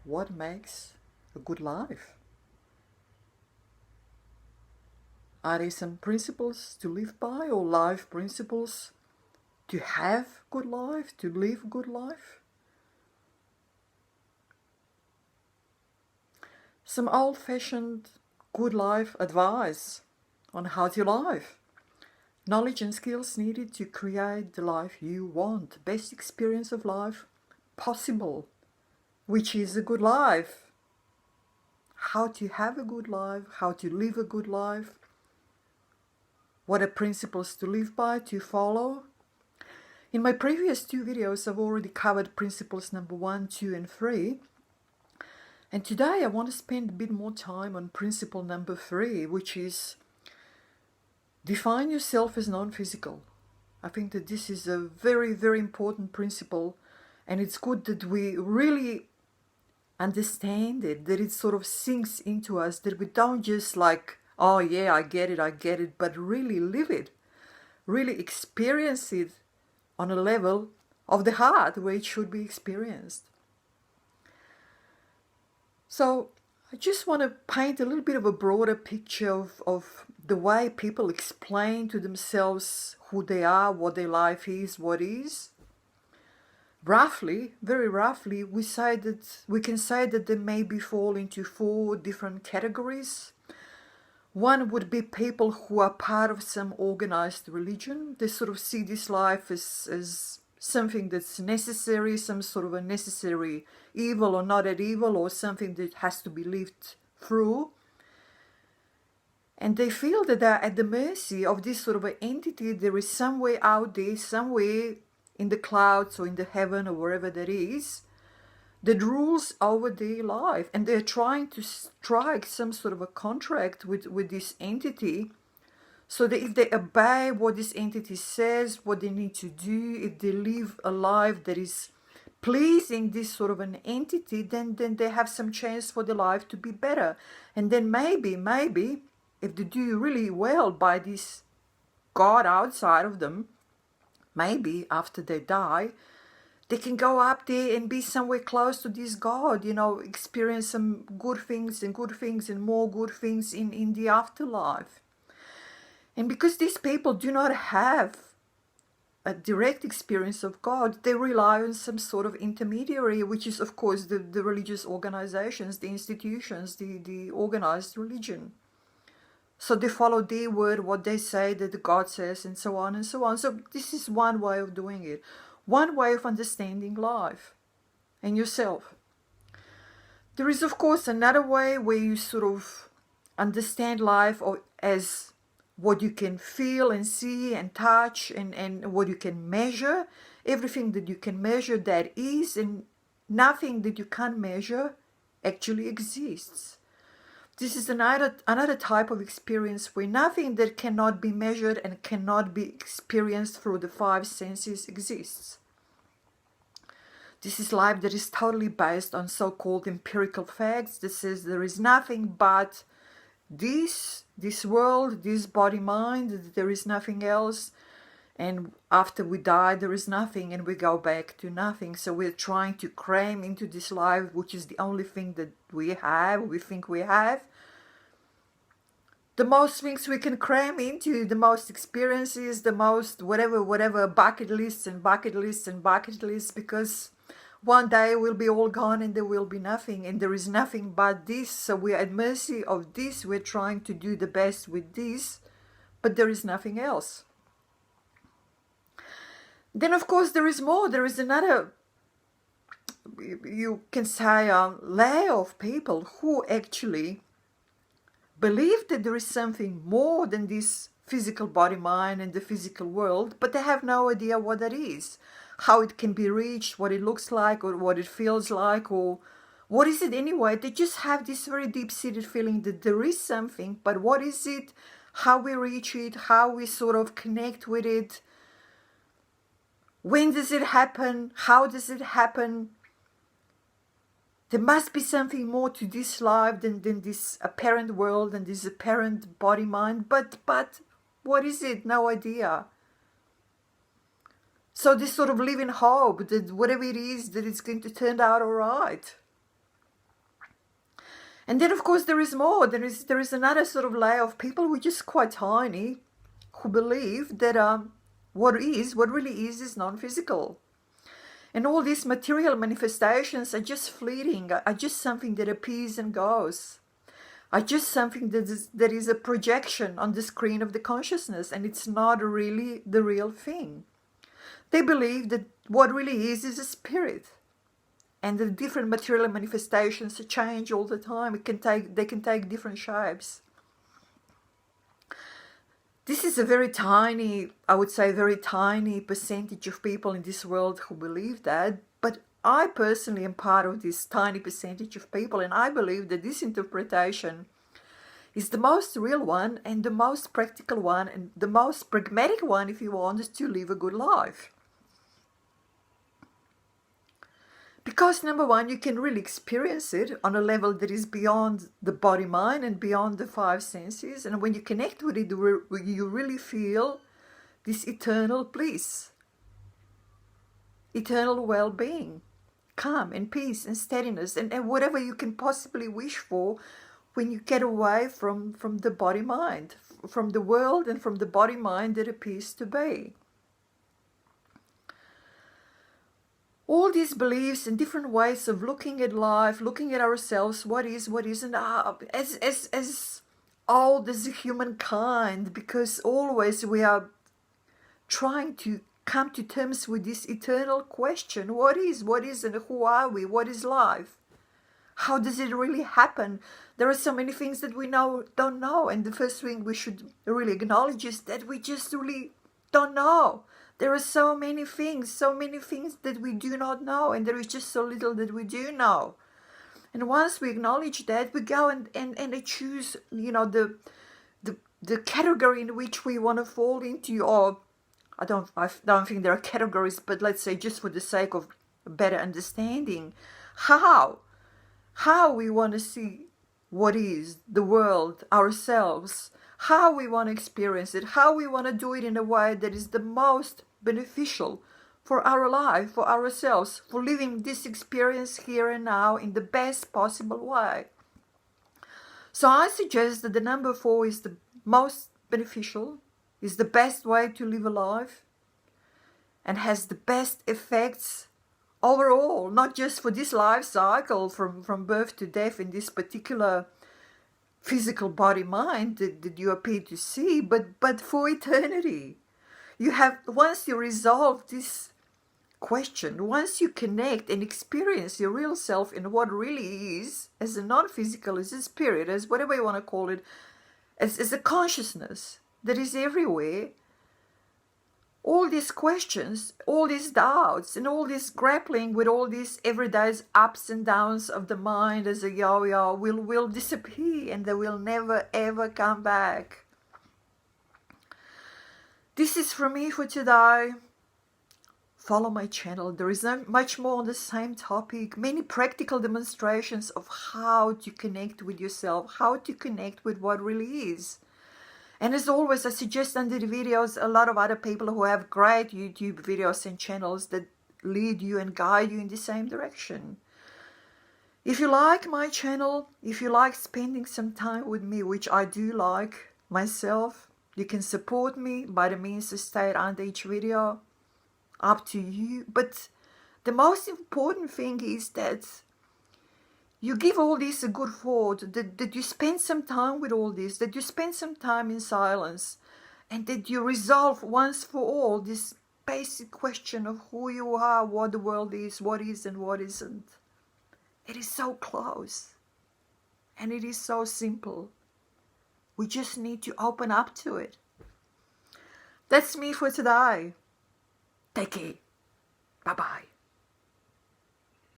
what makes a good life? Are there some principles to live by, or life principles to have good life, to live good life? Some old-fashioned good life advice on how to live. Knowledge and skills needed to create the life you want. Best experience of life possible, which is a good life. How to have a good life, how to live a good life. What are principles to live by, to follow? In my previous 2 videos, I've already covered principles number 1, 2, and 3. And today I want to spend a bit more time on principle number 3, which is define yourself as non-physical. I think that this is a very, very important principle, and it's good that we really understand it, that it sort of sinks into us, that we don't just like, oh yeah, I get it, but really live it, really experience it on a level of the heart where it should be experienced. So I just want to paint a little bit of a broader picture of the way people explain to themselves who they are, what their life is, what is. Roughly, very roughly, we can say that they maybe fall into 4 different categories. One would be people who are part of some organized religion. They sort of see this life as something that's necessary, some sort of a necessary evil or not an evil, or something that has to be lived through. And they feel that they're at the mercy of this sort of an entity. There is somewhere out there, somewhere in the clouds or in the heaven or wherever that is, that rules over their life. And they're trying to strike some sort of a contract with this entity, so that if they obey what this entity says, what they need to do, if they live a life that is pleasing this sort of an entity, then they have some chance for their life to be better. And then maybe, if they do really well by this God outside of them, maybe after they die, they can go up there and be somewhere close to this God, experience some good things and more good things in the afterlife. And because these people do not have a direct experience of God, they rely on some sort of intermediary, which is, of course, the religious organizations, the institutions, the organized religion. So they follow their word, what they say, that the God says, and so on and so on. So this is one way of doing it, one way of understanding life and yourself. There is, of course, another way where you sort of understand life as what you can feel and see and touch, and what you can measure. Everything that you can measure, that is, and nothing that you can't measure actually exists. This is another type of experience where nothing that cannot be measured and cannot be experienced through the 5 senses exists. This is life that is totally based on so-called empirical facts that says there is nothing but this world, this body-mind, that there is nothing else, and after we die there is nothing, and we go back to nothing. So we're trying to cram into this life, which is the only thing that we think we have, the most things we can cram into, the most experiences, the most whatever, bucket lists, because one day we'll be all gone and there will be nothing, and there is nothing but this. So we're at mercy of this. We're trying to do the best with this, but there is nothing else. Then, of course, there is more. There is another, you can say, layer of people who actually believe that there is something more than this physical body, mind, and the physical world, but they have no idea what that is, how it can be reached, what it looks like, or what it feels like, or what is it anyway. They just have this very deep-seated feeling that there is something, but what is it, how we reach it, how we sort of connect with it, when does it happen, how does it happen. There must be something more to this life than this apparent world and this apparent body-mind, but what is it? No idea. So they sort of live in hope that whatever it is, that it's going to turn out all right. And then, of course, there is more. There is another sort of layer of people which is quite tiny, who believe that what really is non-physical. And all these material manifestations are just fleeting, are just something that appears and goes, are just something that is a projection on the screen of the consciousness, and it's not really the real thing. They believe that what really is a spirit, and the different material manifestations change all the time. They can take different shapes. This is a very tiny, I would say, very tiny percentage of people in this world who believe that. But I personally am part of this tiny percentage of people, and I believe that this interpretation is the most real one and the most practical one and the most pragmatic one if you want to live a good life. Because number one, you can really experience it on a level that is beyond the body, mind, and beyond the five senses. And when you connect with it, you really feel this eternal bliss, eternal well-being, calm and peace and steadiness, and whatever you can possibly wish for when you get away from the body-mind, from the world and from the body-mind that appears to be. All these beliefs and different ways of looking at life, looking at ourselves, what is, what isn't, as old as humankind, because always we are trying to come to terms with this eternal question: what is, and who are we, what is life? How does it really happen? There are so many things that we don't know, and the first thing we should really acknowledge is that we just really don't know. There are so many things that we do not know, and there is just so little that we do know. And once we acknowledge that, we go and choose, the category in which we want to fall into. Or I don't think there are categories, but let's say, just for the sake of better understanding, how we want to see what is the world, ourselves, how we want to experience it, how we want to do it in a way that is the most beneficial for our life, for ourselves, for living this experience here and now in the best possible way. So I suggest that the number 4 is the most beneficial, is the best way to live a life, and has the best effects overall, not just for this life cycle from birth to death in this particular physical body mind that you appear to see, but for eternity. You have, once you resolve this question, once you connect and experience your real self in what really is, as a non-physical, as a spirit, as whatever you want to call it, as a consciousness that is everywhere, all these questions, all these doubts, and all this grappling with all these everyday ups and downs of the mind as a yo-yo will disappear, and they will never ever come back. This is from me for today. Follow my channel. There is much more on the same topic. Many practical demonstrations of how to connect with yourself, how to connect with what really is. And as always, I suggest under the videos a lot of other people who have great YouTube videos and channels that lead you and guide you in the same direction. If you like my channel, if you like spending some time with me, which I do like myself, you can support me by the means stated under each video. Up to you. But the most important thing is that you give all this a good thought, that you spend some time with all this, that you spend some time in silence, and that you resolve once for all this basic question of who you are, what the world is and what isn't. It is so close, and it is so simple. We just need to open up to it. That's me for today. Take care. Bye-bye.